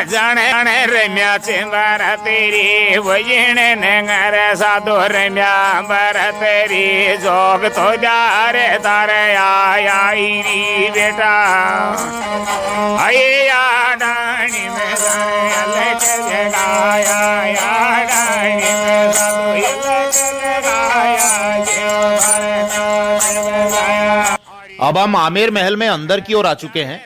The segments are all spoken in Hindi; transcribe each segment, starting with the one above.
जाने रम्या चिंबार तेरी वजीण नगर साधु रम्या बर तेरी जोग तो जारे तारे आईरी बेटा आया डाणी में डाणी में अब हम आमेर महल में अंदर की ओर आ चुके हैं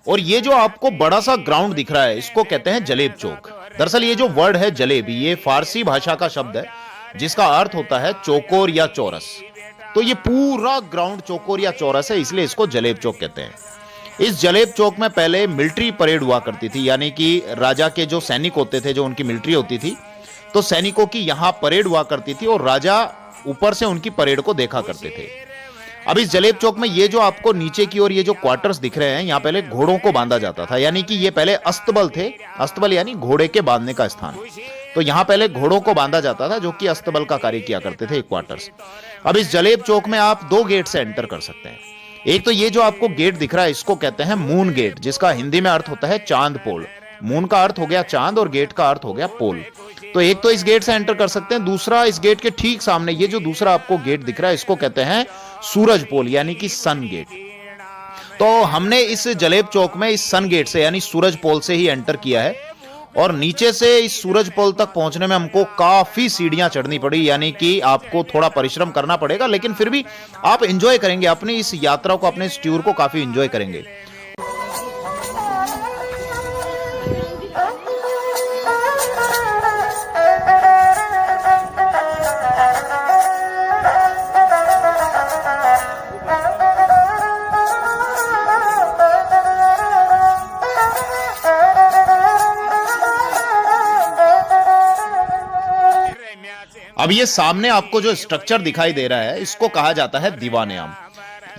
और ये जो आपको बड़ा सा ग्राउंड दिख रहा है इसको कहते हैं जलेब चौक। दरअसल ये जो वर्ड है जलेब, ये फारसी भाषा का शब्द है जिसका अर्थ होता है चौकोर या चौरस। तो ये पूरा ग्राउंड चौकोर या चौरस है, इसलिए इसको जलेब चौक कहते हैं। इस जलेब चौक में पहले मिलिट्री परेड हुआ करती थी, यानी कि राजा के जो सैनिक होते थे, जो उनकी मिलिट्री होती थी, तो सैनिकों की यहां परेड हुआ करती थी और राजा ऊपर से उनकी परेड को देखा करते थे। अब इस जलेब चौक में ये जो आपको नीचे की ओर ये जो क्वार्टर्स दिख रहे हैं, यहाँ पहले घोड़ों को बांधा जाता था, यानी कि ये पहले अस्तबल थे। अस्तबल यानी घोड़े के बांधने का स्थान। तो यहाँ पहले घोड़ों को बांधा जाता था जो कि अस्तबल का कार्य किया करते थे, क्वार्टर्स। अब इस जलेब चौक में आप दो गेट से एंटर कर सकते हैं। एक तो ये जो आपको गेट दिख रहा है इसको कहते हैं मून गेट, जिसका हिंदी में अर्थ होता है चांद पोल। मून का अर्थ हो गया चांद और गेट का अर्थ हो गया पोल। तो एक तो इस गेट से एंटर कर सकते हैं, दूसरा इस गेट के ठीक सामने ये जो दूसरा आपको गेट दिख रहा है इसको कहते हैं सूरज पोल, यानी कि सन गेट। तो हमने इस जलेब चौक में इस सन गेट से यानी सूरज पोल से ही एंटर किया है और नीचे से इस सूरज पोल तक पहुंचने में हमको काफी सीढ़ियां चढ़नी पड़ी, यानी कि आपको थोड़ा परिश्रम करना पड़ेगा, लेकिन फिर भी आप एंजॉय करेंगे अपनी इस यात्रा को, अपने इस टूर को काफी एंजॉय करेंगे। अब ये सामने आपको जो स्ट्रक्चर दिखाई दे रहा है इसको कहा जाता है दीवाने आम।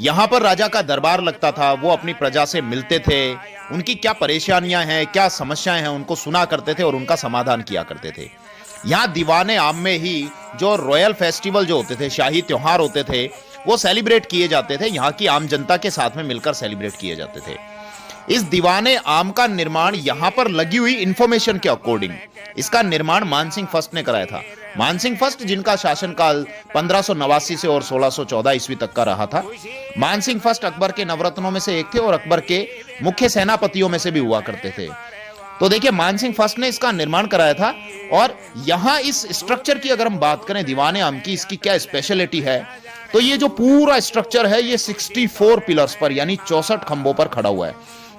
यहां पर राजा का दरबार लगता था, वो अपनी प्रजा से मिलते थे, उनकी क्या परेशानियां हैं, क्या समस्याएं हैं, उनको सुना करते थे और उनका समाधान किया करते थे। यहाँ दीवाने आम में ही जो रॉयल फेस्टिवल जो होते थे, शाही त्योहार होते थे, वो सेलिब्रेट किए जाते थे। यहाँ की आम जनता के साथ में मिलकर सेलिब्रेट किए जाते थे। इस दीवाने आम का निर्माण यहाँ पर लगी हुई इंफॉर्मेशन के अकॉर्डिंग, इसका निर्माण मानसिंह फर्स्ट ने कराया था। मानसिंह फर्स्ट जिनका शासनकाल 1589 से और 1614 ईस्वी तक का रहा था। मानसिंह फर्स्ट अकबर के नवरत्नों में से एक थे और अकबर के मुख्य सेनापतियों में से भी हुआ करते थे। तो देखिए मानसिंह फर्स्ट ने इसका निर्माण कराया था। और यहां इस स्ट्रक्चर की अगर हम बात करें दीवाने आम की, इसकी क्या स्पेशलिटी है, तो ये जो पूरा स्ट्रक्चर है ये 64 पिलर्स पर यानी 64 खंभों पर खड़ा हुआ है,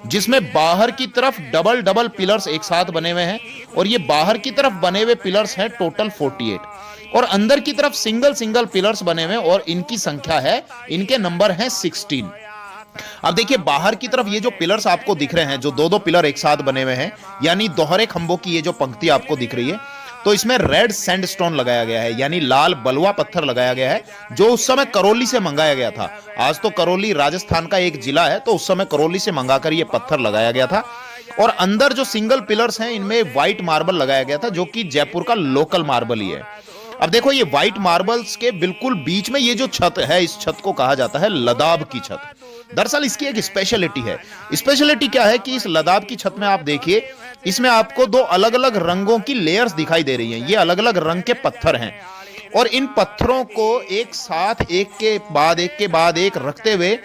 जिसमें बाहर की तरफ डबल डबल पिलर्स एक साथ बने हुए हैं और ये बाहर की तरफ बने हुए पिलर्स हैं टोटल 48 और अंदर की तरफ सिंगल सिंगल पिलर्स बने हुए और इनकी संख्या है, इनके नंबर हैं 16। अब देखिए बाहर की तरफ ये जो पिलर्स आपको दिख रहे हैं, जो दो दो पिलर एक साथ बने हुए हैं यानी दोहरे खंभों की ये जो पंक्ति आपको दिख रही है, तो इसमें रेड सैंडस्टोन लगाया गया है यानी लाल बलुआ पत्थर लगाया गया है, जो उस समय करौली से मंगाया गया था। आज तो करौली राजस्थान का एक जिला है, तो उस समय करौली से मंगाकर ये पत्थर लगाया गया था। और अंदर जो सिंगल पिलर्स हैं इनमें व्हाइट मार्बल लगाया गया था, जो कि जयपुर का लोकल मार्बल ही है। अब देखो ये व्हाइट मार्बल्स के बिल्कुल बीच में ये जो छत है, इस छत को कहा जाता है लदाब की छत। दरअसल इसकी एक स्पेशलिटी है। स्पेशलिटी क्या है कि इस लदाब की छत में आप देखिए, इसमें आपको दो अलग अलग रंगों की लेयर्स दिखाई दे रही हैं। ये अलग अलग रंग के पत्थर हैं और इन पत्थरों को एक साथ एक के बाद एक रखते हुए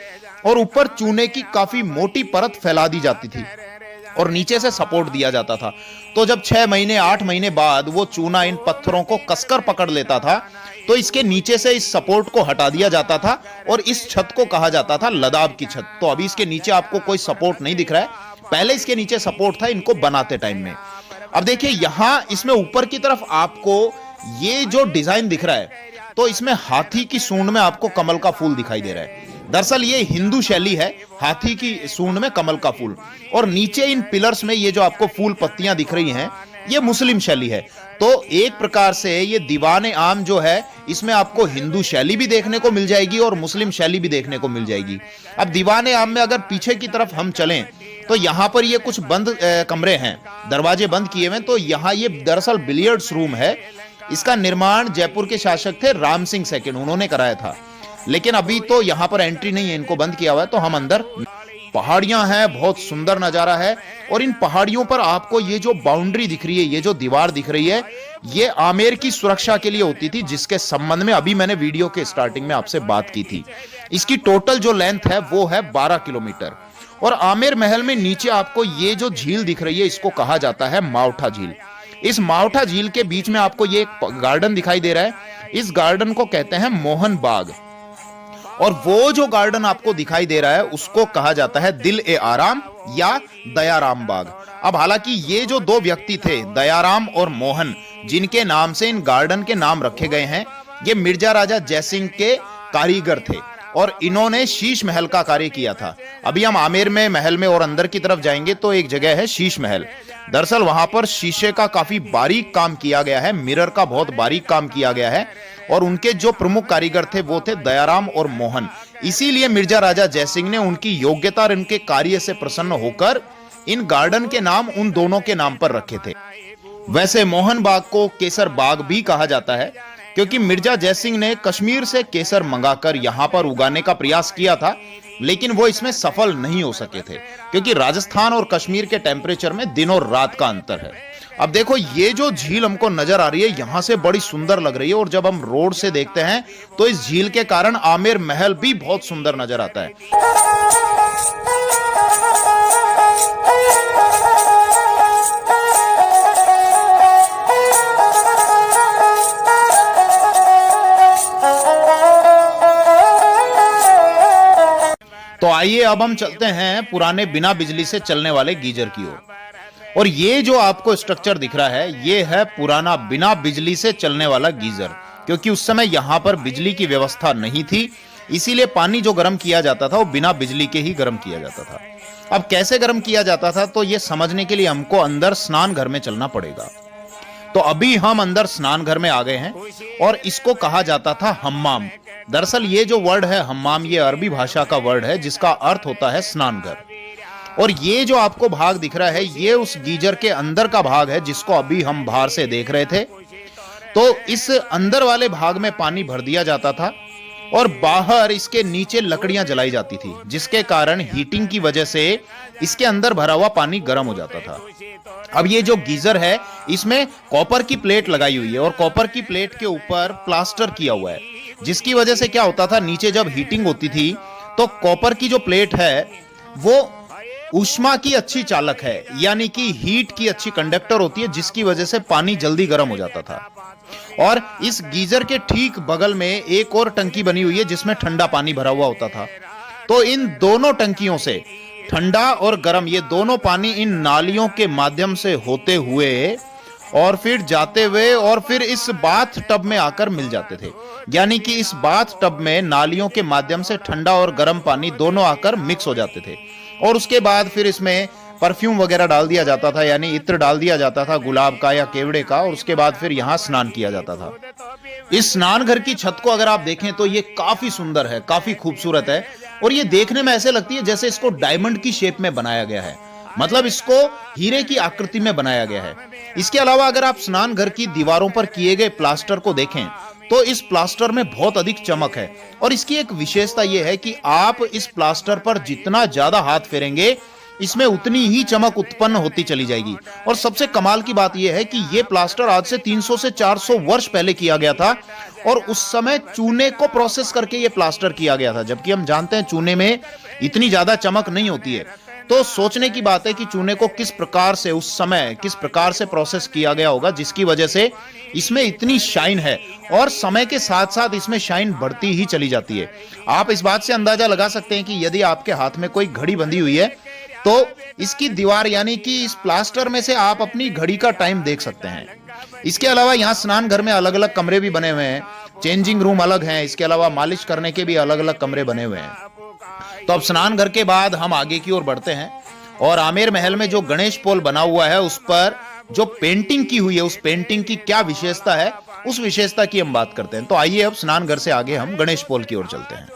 और ऊपर चूने की काफी मोटी परत फैला दी जाती थी और नीचे से सपोर्ट दिया जाता था। तो जब 6 महीने 8 महीने बाद वो चूना इन पत्थरों को कसकर पकड़ लेता था, तो इसके नीचे से इस सपोर्ट को हटा दिया जाता था और इस छत को कहा जाता था लदाब की छत। तो अभी इसके नीचे आपको कोई सपोर्ट नहीं दिख रहा है, पहले इसके नीचे सपोर्ट था इनको बनाते टाइम में। अब देखिए यहां इसमें ऊपर की तरफ आपको ये जो डिजाइन दिख रहा है, तो इसमें हाथी की सूंड में आपको कमल का फूल दिखाई दे रहा है। दरअसल ये हिंदू शैली है, हाथी की सूंड में कमल का फूल। और नीचे इन पिलर्स में ये जो आपको फूल पत्तियां दिख रही हैं, ये मुस्लिम शैली है। तो एक प्रकार से ये दीवाने आम जो है, इसमें आपको हिंदू शैली भी देखने को मिल जाएगी और मुस्लिम शैली भी देखने को मिल जाएगी। अब दीवाने आम में अगर पीछे की तरफ हम चलें तो यहां पर ये कुछ बंद कमरे हैं, दरवाजे बंद किए हुए। तो यहां ये दरअसल बिलियर्ड्स रूम है। इसका निर्माण जयपुर के शासक थे राम सिंह सेकंड, उन्होंने कराया था। लेकिन अभी तो यहां पर एंट्री नहीं है, इनको बंद किया हुआ है, तो हम अंदर पहाड़ियां हैं, बहुत सुंदर नजारा है। और इन पहाड़ियों पर आपको ये जो बाउंड्री दिख रही है, ये जो दीवार दिख रही है, ये आमेर की सुरक्षा के लिए होती थी, जिसके संबंध में अभी मैंने वीडियो के स्टार्टिंग में आपसे बात की थी। इसकी टोटल जो लेंथ है वो है 12 किलोमीटर। और आमेर महल में नीचे आपको ये जो झील दिख रही है, इसको कहा जाता है मावठा झील। इस मावठा झील के बीच में आपको ये एक गार्डन दिखाई दे रहा है। इस गार्डन को कहते हैं मोहन बाग। और वो जो गार्डन आपको दिखाई दे रहा है उसको कहा जाता है दिल ए आराम या दयाराम बाग। अब हालांकि ये जो दो व्यक्ति थे, दयाराम और मोहन, जिनके नाम से इन गार्डन के नाम रखे गए हैं, ये मिर्जा राजा जयसिंह के कारीगर थे और इन्होंने शीश महल का कार्य किया था। अभी हम आमेर में महल में और अंदर की तरफ जाएंगे तो एक जगह है शीश महल। दरअसल वहां पर शीशे का काफी बारीक काम किया गया है, मिरर का बहुत बारीक काम किया गया है। और उनके जो प्रमुख कारीगर थे वो थे दयाराम और मोहन। इसीलिए मिर्जा राजा जयसिंह ने उनकी योग्यता और उनके कार्य से प्रसन्न होकर इन गार्डन के नाम उन दोनों के नाम पर रखे थे। वैसे मोहन बाग को केसर बाग भी कहा जाता है, क्योंकि मिर्जा जयसिंह ने कश्मीर से केसर मंगाकर यहां पर उगाने का प्रयास किया था, लेकिन वो इसमें सफल नहीं हो सके थे, क्योंकि राजस्थान और कश्मीर के टेम्परेचर में दिन और रात का अंतर है। अब देखो, ये जो झील हमको नजर आ रही है यहां से बड़ी सुंदर लग रही है, और जब हम रोड से देखते हैं तो इस झील के कारण आमेर महल भी बहुत सुंदर नजर आता है। तो आइए अब हम चलते हैं पुराने बिना बिजली से चलने वाले गीजर की ओर। और ये जो आपको स्ट्रक्चर दिख रहा है, ये है पुराना बिना बिजली से चलने वाला गीजर, क्योंकि उस समय यहां पर बिजली की व्यवस्था नहीं थी, इसीलिए पानी जो गर्म किया जाता था वो बिना बिजली के ही गर्म किया जाता था। अब कैसे गर्म किया जाता था, तो ये समझने के लिए हमको अंदर स्नान घर में चलना पड़ेगा। तो अभी हम अंदर स्नान घर में आ गए हैं और इसको कहा जाता था हम्माम। दरअसल ये जो वर्ड है हम्माम, ये अरबी भाषा का वर्ड है जिसका अर्थ होता है स्नान घर। और ये जो आपको भाग दिख रहा है, ये उस गीजर के अंदर का भाग है जिसको अभी हम बाहर से देख रहे थे। तो इस अंदर वाले भाग में पानी भर दिया जाता था और बाहर इसके नीचे लकड़ियां जलाई जाती थी, जिसके कारण हीटिंग की वजह से इसके अंदर भरा हुआ पानी गर्म हो जाता था। अब ये जो गीजर है इसमें कॉपर की प्लेट लगाई हुई है और कॉपर की प्लेट के ऊपर प्लास्टर किया हुआ है, जिसकी वजह से क्या होता था, नीचे जब हीटिंग होती थी तो कॉपर की जो प्लेट है वो ऊष्मा की अच्छी चालक है, यानी कि हीट की अच्छी कंडक्टर होती है, जिसकी वजह से पानी जल्दी गर्म हो जाता था। और इस गीजर के ठीक बगल में एक और टंकी बनी हुई है जिसमें ठंडा पानी भरा हुआ होता था। तो इन दोनों टंकियों से ठंडा और गर्म ये दोनों पानी इन नालियों के माध्यम से होते हुए और फिर जाते हुए और फिर इस बाथ टब में आकर मिल जाते थे। यानी कि इस बाथ टब में नालियों के माध्यम से ठंडा और गर्म पानी दोनों आकर मिक्स हो जाते थे और उसके बाद फिर इसमें परफ्यूम वगैरह डाल दिया जाता था, यानी इत्र डाल दिया जाता था गुलाब का या केवड़े का, और उसके बाद फिर यहाँ स्नान किया जाता था। इस स्नान घर की छत को अगर आप देखें तो ये काफी सुंदर है, काफी खूबसूरत है और ये देखने में ऐसे लगती है जैसे इसको डायमंड की शेप में बनाया गया है, मतलब इसको हीरे की आकृति में बनाया गया है। इसके अलावा अगर आप स्नान घर की दीवारों पर किए गए प्लास्टर को देखें तो इस प्लास्टर में बहुत अधिक चमक है और इसकी एक विशेषता यह है कि आप इस प्लास्टर पर जितना ज्यादा हाथ फेरेंगे इसमें उतनी ही चमक उत्पन्न होती चली जाएगी। और सबसे कमाल की बात यह है कि यह प्लास्टर आज से 300 से 400 वर्ष पहले किया गया था और उस समय चूने को प्रोसेस करके यह प्लास्टर किया गया था, जबकि हम जानते हैं चूने में इतनी ज्यादा चमक नहीं होती है। तो सोचने की बात है कि चूने को किस प्रकार से उस समय किस प्रकार से प्रोसेस किया गया होगा, जिसकी वजह से इसमें इतनी शाइन है और समय के साथ साथ इसमें शाइन बढ़ती ही चली जाती है। आप इस बात से अंदाजा लगा सकते हैं कि यदि आपके हाथ में कोई घड़ी बंधी हुई है तो इसकी दीवार यानी कि इस प्लास्टर में से आप अपनी घड़ी का टाइम देख सकते हैं। इसके अलावा यहाँ स्नान घर में अलग अलग कमरे भी बने हुए हैं, चेंजिंग रूम अलग हैं, इसके अलावा मालिश करने के भी अलग अलग कमरे बने हुए हैं। तो अब स्नान घर के बाद हम आगे की ओर बढ़ते हैं और आमेर महल में जो गणेश पोल बना हुआ है उस पर जो पेंटिंग की हुई है उस पेंटिंग की क्या विशेषता है, उस विशेषता की हम बात करते हैं। तो आइए अब स्नान घर से आगे हम गणेश पोल की ओर चलते हैं।